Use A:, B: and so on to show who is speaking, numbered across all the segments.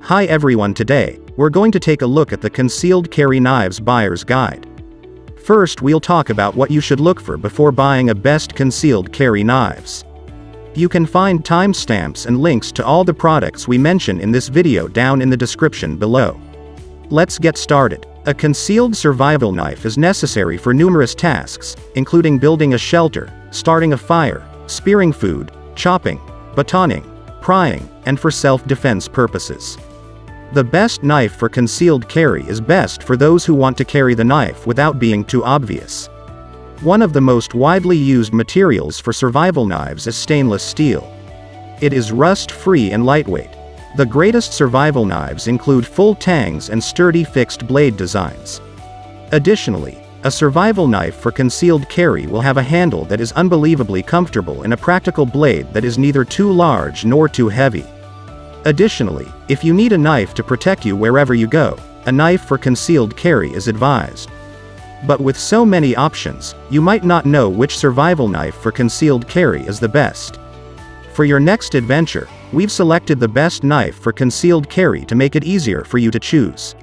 A: Hi everyone, today, we're going to take a look at the Concealed Carry Knives Buyer's Guide. First, we'll talk about what you should look for before buying a best concealed carry knives. You can find timestamps and links to all the products we mention in this video down in the description below. Let's get started. A concealed survival knife is necessary for numerous tasks, including building a shelter, starting a fire, spearing food, chopping, batoning, prying, and for self-defense purposes. The best knife for concealed carry is best for those who want to carry the knife without being too obvious. One of the most widely used materials for survival knives is stainless steel. It is rust-free and lightweight. The greatest survival knives include full tangs and sturdy fixed blade designs. Additionally, a survival knife for concealed carry will have a handle that is unbelievably comfortable and a practical blade that is neither too large nor too heavy. Additionally, if you need a knife to protect you wherever you go, a knife for concealed carry is advised. But with so many options, you might not know which survival knife for concealed carry is the best. For your next adventure, we've selected the best knife for concealed carry to make it easier for you to choose.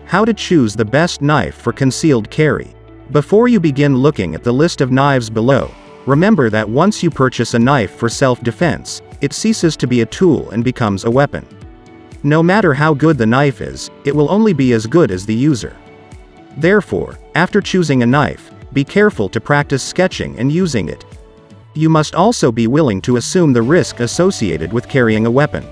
A: How to choose the best knife for concealed carry. Before you begin looking at the list of knives below, remember that once you purchase a knife for self-defense, it ceases to be a tool and becomes a weapon. No matter how good the knife is, it will only be as good as the user. Therefore, after choosing a knife, be careful to practice sketching and using it. You must also be willing to assume the risk associated with carrying a weapon.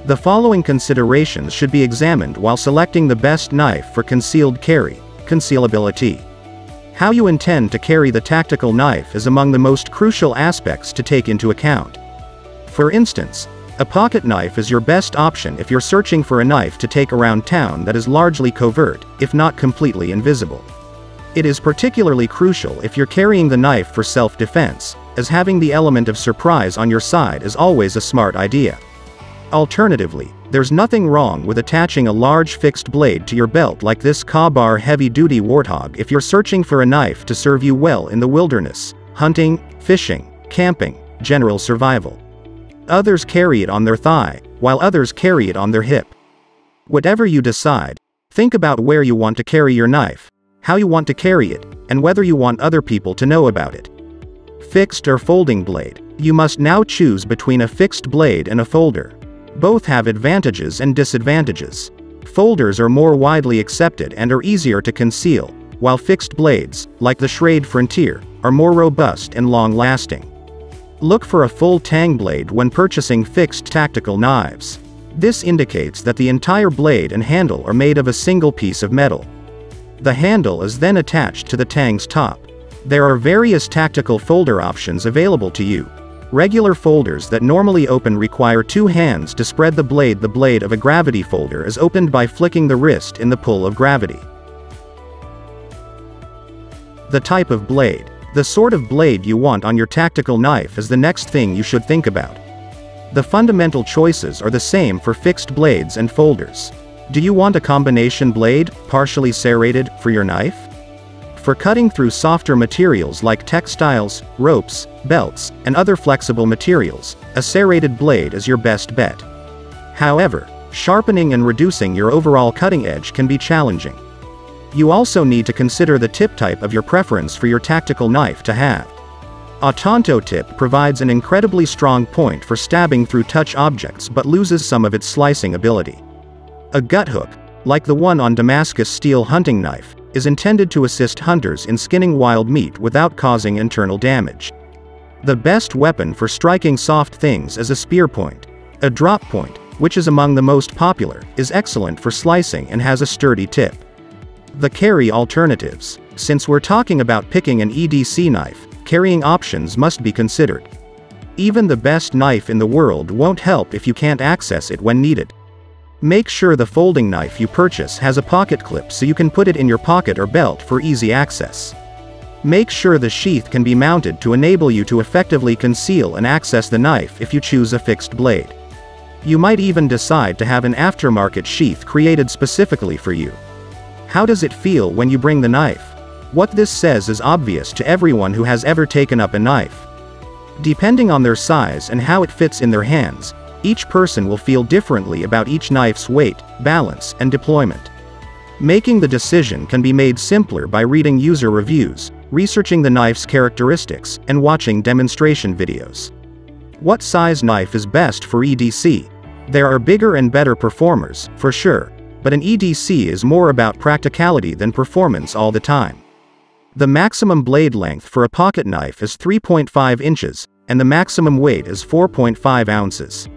A: The following considerations should be examined while selecting the best knife for concealed carry: concealability. How you intend to carry the tactical knife is among the most crucial aspects to take into account. For instance, a pocket knife is your best option if you're searching for a knife to take around town that is largely covert, if not completely invisible. It is particularly crucial if you're carrying the knife for self-defense, as having the element of surprise on your side is always a smart idea. Alternatively, there's nothing wrong with attaching a large fixed blade to your belt like this Ka-Bar heavy-duty Warthog if you're searching for a knife to serve you well in the wilderness, hunting, fishing, camping, general survival. Others carry it on their thigh, while others carry it on their hip. Whatever you decide, think about where you want to carry your knife, how you want to carry it, and whether you want other people to know about it. Fixed or folding blade. You must now choose between a fixed blade and a folder. Both have advantages and disadvantages. Folders are more widely accepted and are easier to conceal, while fixed blades, like the Schrade Frontier, are more robust and long-lasting. Look for a full tang blade when purchasing fixed tactical knives. This indicates that the entire blade and handle are made of a single piece of metal. The handle is then attached to the tang's top. There are various tactical folder options available to you. Regular folders that normally open require two hands to spread the blade. The blade of a gravity folder is opened by flicking the wrist in the pull of gravity. The type of blade. The sort of blade you want on your tactical knife is the next thing you should think about. The fundamental choices are the same for fixed blades and folders. Do you want a combination blade, partially serrated, for your knife? For cutting through softer materials like textiles, ropes, belts, and other flexible materials, a serrated blade is your best bet. However, sharpening and reducing your overall cutting edge can be challenging. You also need to consider the tip type of your preference for your tactical knife to have. A Tonto tip provides an incredibly strong point for stabbing through touch objects but loses some of its slicing ability. A gut hook, like the one on Damascus steel hunting knife, is intended to assist hunters in skinning wild meat without causing internal damage. The best weapon for striking soft things is a spear point. A drop point, which is among the most popular, is excellent for slicing and has a sturdy tip. The carry alternatives. Since we're talking about picking an EDC knife, carrying options must be considered. Even the best knife in the world won't help if you can't access it when needed. Make sure the folding knife you purchase has a pocket clip so you can put it in your pocket or belt for easy access. Make sure the sheath can be mounted to enable you to effectively conceal and access the knife if you choose a fixed blade. You might even decide to have an aftermarket sheath created specifically for you. How does it feel when you bring the knife? What this says is obvious to everyone who has ever taken up a knife. Depending on their size and how it fits in their hands, each person will feel differently about each knife's weight, balance, and deployment. Making the decision can be made simpler by reading user reviews, researching the knife's characteristics, and watching demonstration videos. What size knife is best for EDC? There are bigger and better performers, for sure, but an EDC is more about practicality than performance all the time. The maximum blade length for a pocket knife is 3.5 inches, and the maximum weight is 4.5 ounces.